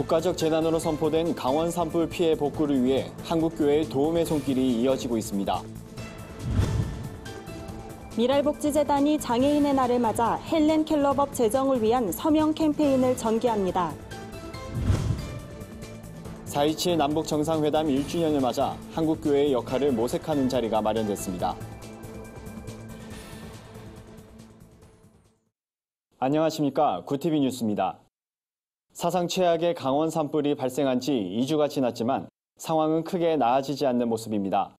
국가적 재난으로 선포된 강원 산불 피해 복구를 위해 한국교회의 도움의 손길이 이어지고 있습니다. 미랄복지재단이 장애인의 날을 맞아 헬렌 켈러법 제정을 위한 서명 캠페인을 전개합니다. 4.27 남북정상회담 1주년을 맞아 한국교회의 역할을 모색하는 자리가 마련됐습니다. 안녕하십니까. 구티비 뉴스입니다. 사상 최악의 강원 산불이 발생한 지 2주가 지났지만 상황은 크게 나아지지 않는 모습입니다.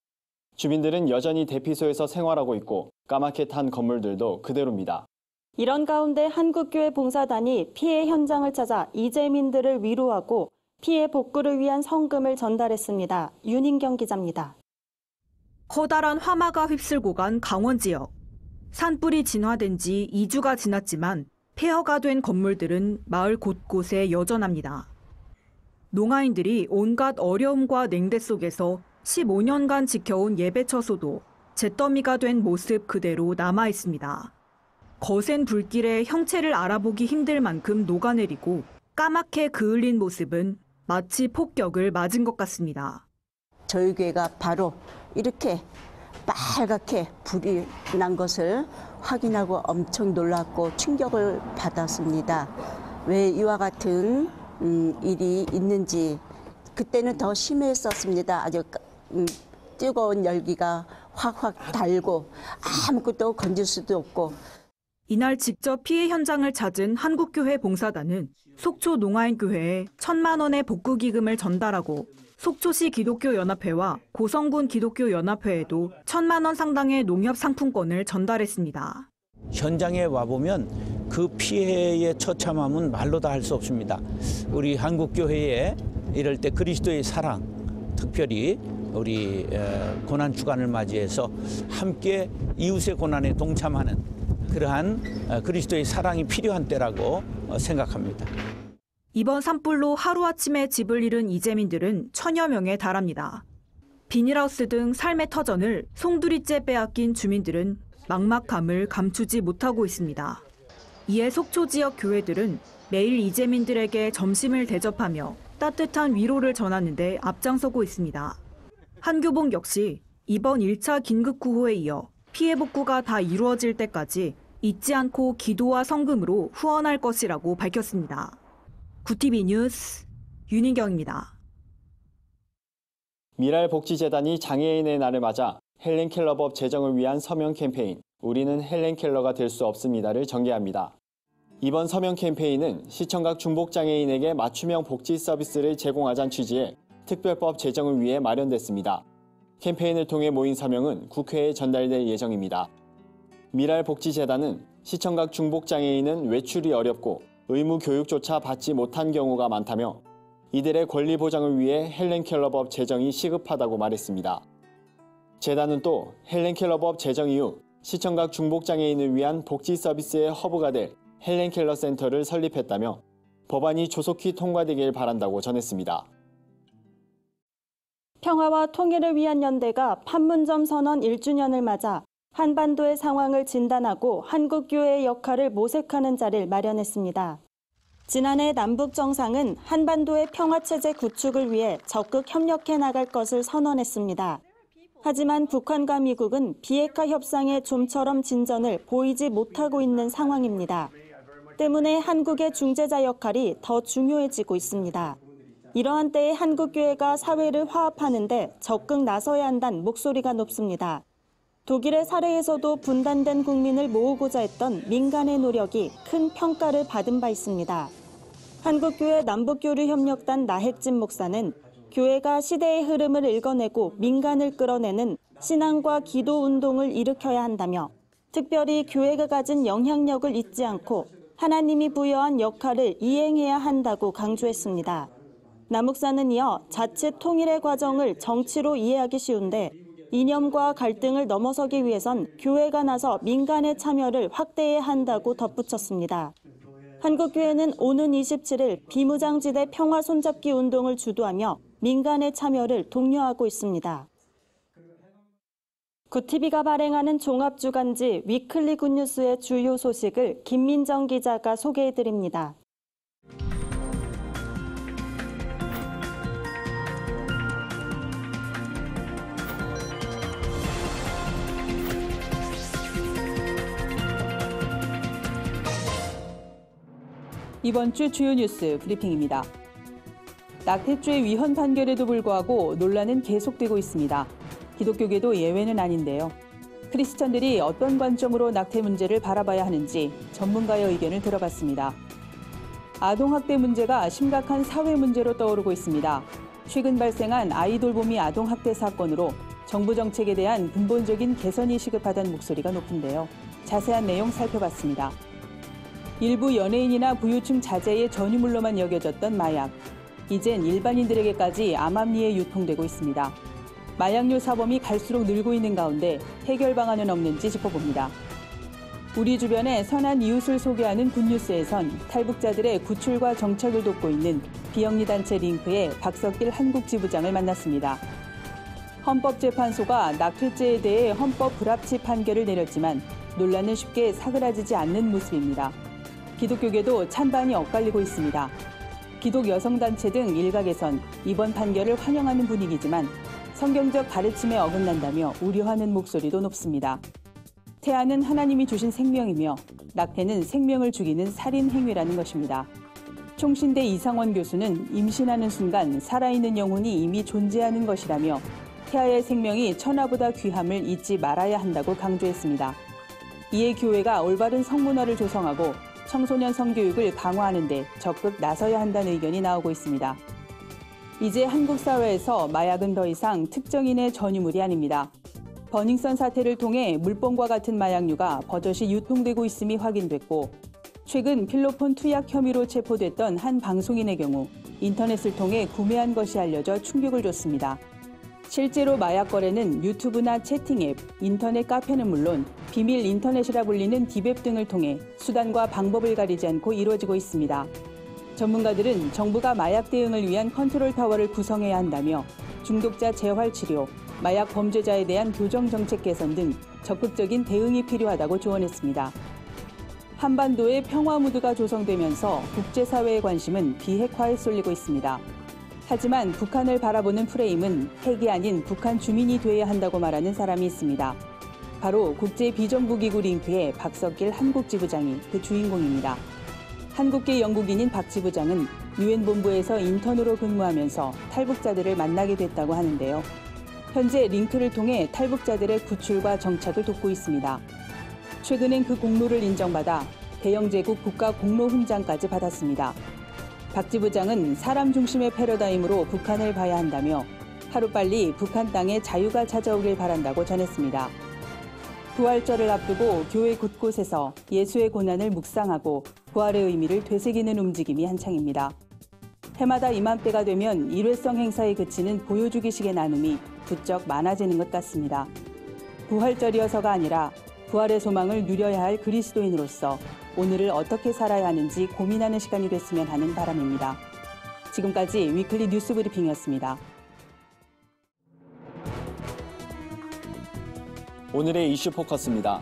주민들은 여전히 대피소에서 생활하고 있고 까맣게 탄 건물들도 그대로입니다. 이런 가운데 한국교회 봉사단이 피해 현장을 찾아 이재민들을 위로하고 피해 복구를 위한 성금을 전달했습니다. 윤인경 기자입니다. 커다란 화마가 휩쓸고 간 강원 지역. 산불이 진화된 지 2주가 지났지만 폐허가 된 건물들은 마을 곳곳에 여전합니다. 농아인들이 온갖 어려움과 냉대 속에서 15년간 지켜온 예배처소도 잿더미가 된 모습 그대로 남아 있습니다. 거센 불길에 형체를 알아보기 힘들 만큼 녹아내리고 까맣게 그을린 모습은 마치 폭격을 맞은 것 같습니다. 저희 교회가 바로 이렇게 빨갛게 불이 난 것을 확인하고 엄청 놀랐고 충격을 받았습니다. 왜 이와 같은 일이 있는지 그때는 더 심했었습니다. 아주 뜨거운 열기가 확확 달고 아무것도 건질 수도 없고. 이날 직접 피해 현장을 찾은 한국교회 봉사단은 속초 농아인교회에 1,000만 원의 복구기금을 전달하고 속초시 기독교연합회와 고성군 기독교연합회에도 1,000만 원 상당의 농협 상품권을 전달했습니다. 현장에 와보면 그 피해의 처참함은 말로 다 할 수 없습니다. 우리 한국교회에 이럴 때 그리스도의 사랑, 특별히 우리 고난 주간을 맞이해서 함께 이웃의 고난에 동참하는 그러한 그리스도의 사랑이 필요한 때라고 생각합니다. 이번 산불로 하루아침에 집을 잃은 이재민들은 1,000여 명에 달합니다. 비닐하우스 등 삶의 터전을 송두리째 빼앗긴 주민들은 막막함을 감추지 못하고 있습니다. 이에 속초 지역 교회들은 매일 이재민들에게 점심을 대접하며 따뜻한 위로를 전하는 데 앞장서고 있습니다. 한교봉 역시 이번 1차 긴급구호에 이어 피해 복구가 다 이루어질 때까지 잊지 않고 기도와 성금으로 후원할 것이라고 밝혔습니다. 구티비 뉴스 윤인경입니다. 미랄복지재단이 장애인의 날을 맞아 헬렌 켈러법 제정을 위한 서명 캠페인 우리는 헬렌 켈러가 될 수 없습니다를 전개합니다. 이번 서명 캠페인은 시청각 중복장애인에게 맞춤형 복지 서비스를 제공하자는 취지의 특별법 제정을 위해 마련됐습니다. 캠페인을 통해 모인 서명은 국회에 전달될 예정입니다. 미랄복지재단은 시청각 중복장애인은 외출이 어렵고 의무 교육조차 받지 못한 경우가 많다며 이들의 권리 보장을 위해 헬렌 켈러법 제정이 시급하다고 말했습니다. 재단은 또 헬렌 켈러법 제정 이후 시청각 중복장애인을 위한 복지 서비스의 허브가 될 헬렌 켈러 센터를 설립했다며 법안이 조속히 통과되길 바란다고 전했습니다. 평화와 통일을 위한 연대가 판문점 선언 1주년을 맞아 한반도의 상황을 진단하고 한국교회의 역할을 모색하는 자리를 마련했습니다. 지난해 남북 정상은 한반도의 평화체제 구축을 위해 적극 협력해 나갈 것을 선언했습니다. 하지만 북한과 미국은 비핵화 협상의 좀처럼 진전을 보이지 못하고 있는 상황입니다. 때문에 한국의 중재자 역할이 더 중요해지고 있습니다. 이러한 때에 한국교회가 사회를 화합하는 데 적극 나서야 한다는 목소리가 높습니다. 독일의 사례에서도 분단된 국민을 모으고자 했던 민간의 노력이 큰 평가를 받은 바 있습니다. 한국교회 남북교류협력단 나핵진 목사는 교회가 시대의 흐름을 읽어내고 민간을 끌어내는 신앙과 기도 운동을 일으켜야 한다며 특별히 교회가 가진 영향력을 잊지 않고 하나님이 부여한 역할을 이행해야 한다고 강조했습니다. 나 목사는 이어 자칫 통일의 과정을 정치로 이해하기 쉬운데 이념과 갈등을 넘어서기 위해선 교회가 나서 민간의 참여를 확대해야 한다고 덧붙였습니다. 한국교회는 오는 27일 비무장지대 평화 손잡기 운동을 주도하며 민간의 참여를 독려하고 있습니다. 구티비가 발행하는 종합주간지 위클리 굿뉴스의 주요 소식을 김민정 기자가 소개해드립니다. 이번 주 주요 뉴스 브리핑입니다. 낙태죄 위헌 판결에도 불구하고 논란은 계속되고 있습니다. 기독교계도 예외는 아닌데요. 크리스천들이 어떤 관점으로 낙태 문제를 바라봐야 하는지 전문가의 의견을 들어봤습니다. 아동학대 문제가 심각한 사회 문제로 떠오르고 있습니다. 최근 발생한 아이돌봄이 아동학대 사건으로 정부 정책에 대한 근본적인 개선이 시급하다는 목소리가 높은데요. 자세한 내용 살펴봤습니다. 일부 연예인이나 부유층 자제의 전유물로만 여겨졌던 마약. 이젠 일반인들에게까지 암암리에 유통되고 있습니다. 마약류 사범이 갈수록 늘고 있는 가운데 해결 방안은 없는지 짚어봅니다. 우리 주변의 선한 이웃을 소개하는 굿뉴스에선 탈북자들의 구출과 정착을 돕고 있는 비영리 단체 링크의 박석길 한국지부장을 만났습니다. 헌법재판소가 낙태죄에 대해 헌법 불합치 판결을 내렸지만 논란은 쉽게 사그라지지 않는 모습입니다. 기독교계도 찬반이 엇갈리고 있습니다. 기독 여성단체 등 일각에선 이번 판결을 환영하는 분위기지만 성경적 가르침에 어긋난다며 우려하는 목소리도 높습니다. 태아는 하나님이 주신 생명이며 낙태는 생명을 죽이는 살인 행위라는 것입니다. 총신대 이상원 교수는 임신하는 순간 살아있는 영혼이 이미 존재하는 것이라며 태아의 생명이 천하보다 귀함을 잊지 말아야 한다고 강조했습니다. 이에 교회가 올바른 성문화를 조성하고 청소년 성교육을 강화하는 데 적극 나서야 한다는 의견이 나오고 있습니다. 이제 한국 사회에서 마약은 더 이상 특정인의 전유물이 아닙니다. 버닝썬 사태를 통해 물범과 같은 마약류가 버젓이 유통되고 있음이 확인됐고 최근 필로폰 투약 혐의로 체포됐던 한 방송인의 경우 인터넷을 통해 구매한 것이 알려져 충격을 줬습니다. 실제로 마약 거래는 유튜브나 채팅 앱, 인터넷 카페는 물론 비밀 인터넷이라 불리는 딥앱 등을 통해 수단과 방법을 가리지 않고 이루어지고 있습니다. 전문가들은 정부가 마약 대응을 위한 컨트롤 타워를 구성해야 한다며 중독자 재활 치료, 마약 범죄자에 대한 교정 정책 개선 등 적극적인 대응이 필요하다고 조언했습니다. 한반도의 평화 무드가 조성되면서 국제사회의 관심은 비핵화에 쏠리고 있습니다. 하지만 북한을 바라보는 프레임은 핵이 아닌 북한 주민이 돼야 한다고 말하는 사람이 있습니다. 바로 국제비정부기구 링크의 박석길 한국지부장이 그 주인공입니다. 한국계 영국인인 박 지부장은 유엔 본부에서 인턴으로 근무하면서 탈북자들을 만나게 됐다고 하는데요. 현재 링크를 통해 탈북자들의 구출과 정착을 돕고 있습니다. 최근엔 그 공로를 인정받아 대영제국 국가 공로 훈장까지 받았습니다. 박 지부장은 사람 중심의 패러다임으로 북한을 봐야 한다며 하루빨리 북한 땅에 자유가 찾아오길 바란다고 전했습니다. 부활절을 앞두고 교회 곳곳에서 예수의 고난을 묵상하고 부활의 의미를 되새기는 움직임이 한창입니다. 해마다 이맘때가 되면 일회성 행사에 그치는 보여주기식의 나눔이 부쩍 많아지는 것 같습니다. 부활절이어서가 아니라 부활의 소망을 누려야 할 그리스도인으로서 오늘을 어떻게 살아야 하는지 고민하는 시간이 됐으면 하는 바람입니다. 지금까지 위클리 뉴스 브리핑이었습니다. 오늘의 이슈 포커스입니다.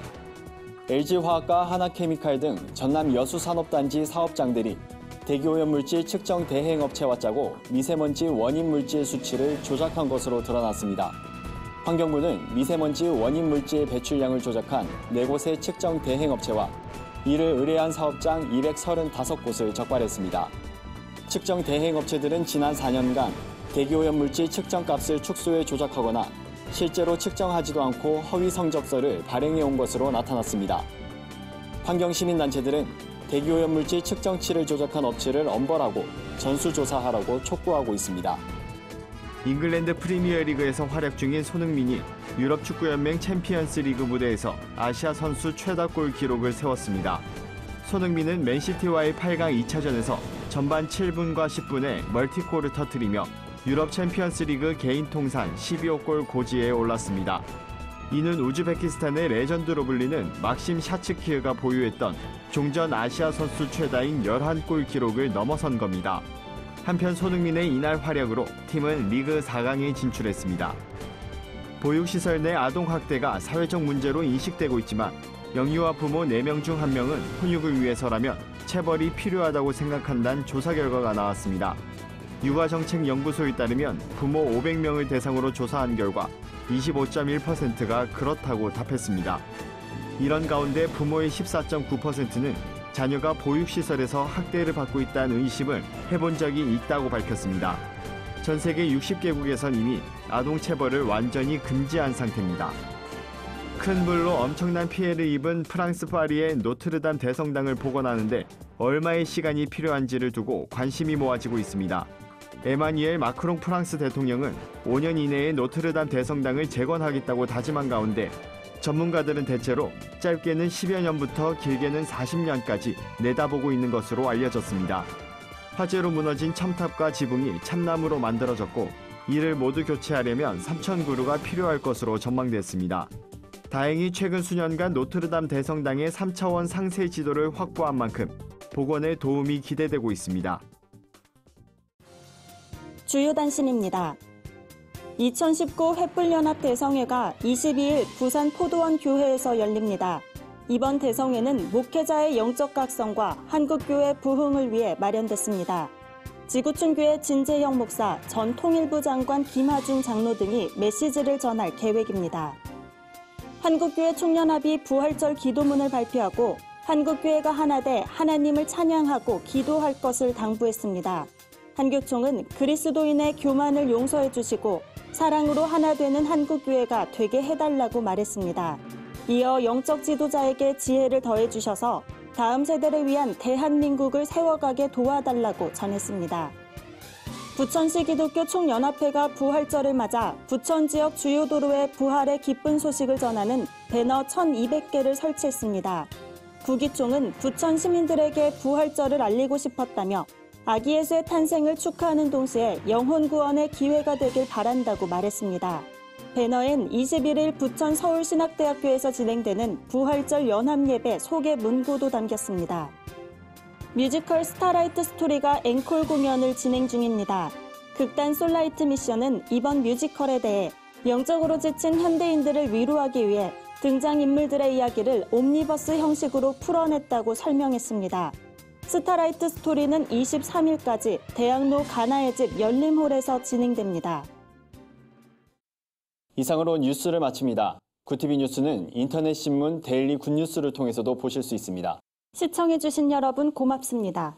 LG화학과 하나케미칼 등 전남 여수산업단지 사업장들이 대기오염물질 측정 대행업체와 짜고 미세먼지 원인 물질 수치를 조작한 것으로 드러났습니다. 환경부는 미세먼지 원인 물질 배출량을 조작한 4곳의 측정 대행업체와 이를 의뢰한 사업장 235곳을 적발했습니다. 측정 대행업체들은 지난 4년간 대기오염물질 측정값을 축소해 조작하거나 실제로 측정하지도 않고 허위 성적서를 발행해온 것으로 나타났습니다. 환경시민단체들은 대기오염물질 측정치를 조작한 업체를 엄벌하고 전수조사하라고 촉구하고 있습니다. 잉글랜드 프리미어리그에서 활약 중인 손흥민이 유럽 축구연맹 챔피언스 리그 무대에서 아시아 선수 최다 골 기록을 세웠습니다. 손흥민은 맨시티와의 8강 2차전에서 전반 7분과 10분에 멀티골을 터뜨리며 유럽 챔피언스 리그 개인 통산 12호 골 고지에 올랐습니다. 이는 우즈베키스탄의 레전드로 불리는 막심 샤츠키흐가 보유했던 종전 아시아 선수 최다인 11골 기록을 넘어선 겁니다. 한편 손흥민의 이날 활약으로 팀은 리그 4강에 진출했습니다. 보육시설 내 아동학대가 사회적 문제로 인식되고 있지만 영유아 부모 4명 중 1명은 훈육을 위해서라면 체벌이 필요하다고 생각한다는 조사 결과가 나왔습니다. 육아정책연구소에 따르면 부모 500명을 대상으로 조사한 결과 25.1%가 그렇다고 답했습니다. 이런 가운데 부모의 14.9%는 자녀가 보육시설에서 학대를 받고 있다는 의심을 해본 적이 있다고 밝혔습니다. 전 세계 60개국에선 이미 아동체벌을 완전히 금지한 상태입니다. 큰 불로 엄청난 피해를 입은 프랑스 파리의 노트르담 대성당을 복원하는데 얼마의 시간이 필요한지를 두고 관심이 모아지고 있습니다. 에마뉘엘 마크롱 프랑스 대통령은 5년 이내에 노트르담 대성당을 재건하겠다고 다짐한 가운데 전문가들은 대체로 짧게는 10여 년부터 길게는 40년까지 내다보고 있는 것으로 알려졌습니다. 화재로 무너진 첨탑과 지붕이 참나무로 만들어졌고 이를 모두 교체하려면 3,000그루가 필요할 것으로 전망됐습니다. 다행히 최근 수년간 노트르담 대성당의 3차원 상세 지도를 확보한 만큼 복원에 도움이 기대되고 있습니다. 주요 단신입니다. 2019 횃불연합 대성회가 22일 부산 포도원 교회에서 열립니다. 이번 대성회는 목회자의 영적 각성과 한국교회 부흥을 위해 마련됐습니다. 지구촌교회 진재영 목사, 전 통일부 장관 김하중 장로 등이 메시지를 전할 계획입니다. 한국교회 총연합이 부활절 기도문을 발표하고 한국교회가 하나 돼 하나님을 찬양하고 기도할 것을 당부했습니다. 한교총은 그리스도인의 교만을 용서해 주시고 사랑으로 하나 되는 한국교회가 되게 해달라고 말했습니다. 이어 영적 지도자에게 지혜를 더해 주셔서 다음 세대를 위한 대한민국을 세워가게 도와달라고 전했습니다. 부천시 기독교 총연합회가 부활절을 맞아 부천 지역 주요 도로에 부활의 기쁜 소식을 전하는 배너 1,200개를 설치했습니다. 구기총은 부천 시민들에게 부활절을 알리고 싶었다며 아기 예수의 탄생을 축하하는 동시에 영혼 구원의 기회가 되길 바란다고 말했습니다. 배너엔 21일 부천 서울신학대학교에서 진행되는 부활절 연합예배 소개 문구도 담겼습니다. 뮤지컬 스타라이트 스토리가 앵콜 공연을 진행 중입니다. 극단 솔라이트 미션은 이번 뮤지컬에 대해 영적으로 지친 현대인들을 위로하기 위해 등장인물들의 이야기를 옴니버스 형식으로 풀어냈다고 설명했습니다. 스타라이트 스토리는 23일까지 대학로 가나의 집 열림홀에서 진행됩니다. 이상으로 뉴스를 마칩니다. 구티비 뉴스는 인터넷 신문 데일리 굿뉴스를 통해서도 보실 수 있습니다. 시청해주신 여러분 고맙습니다.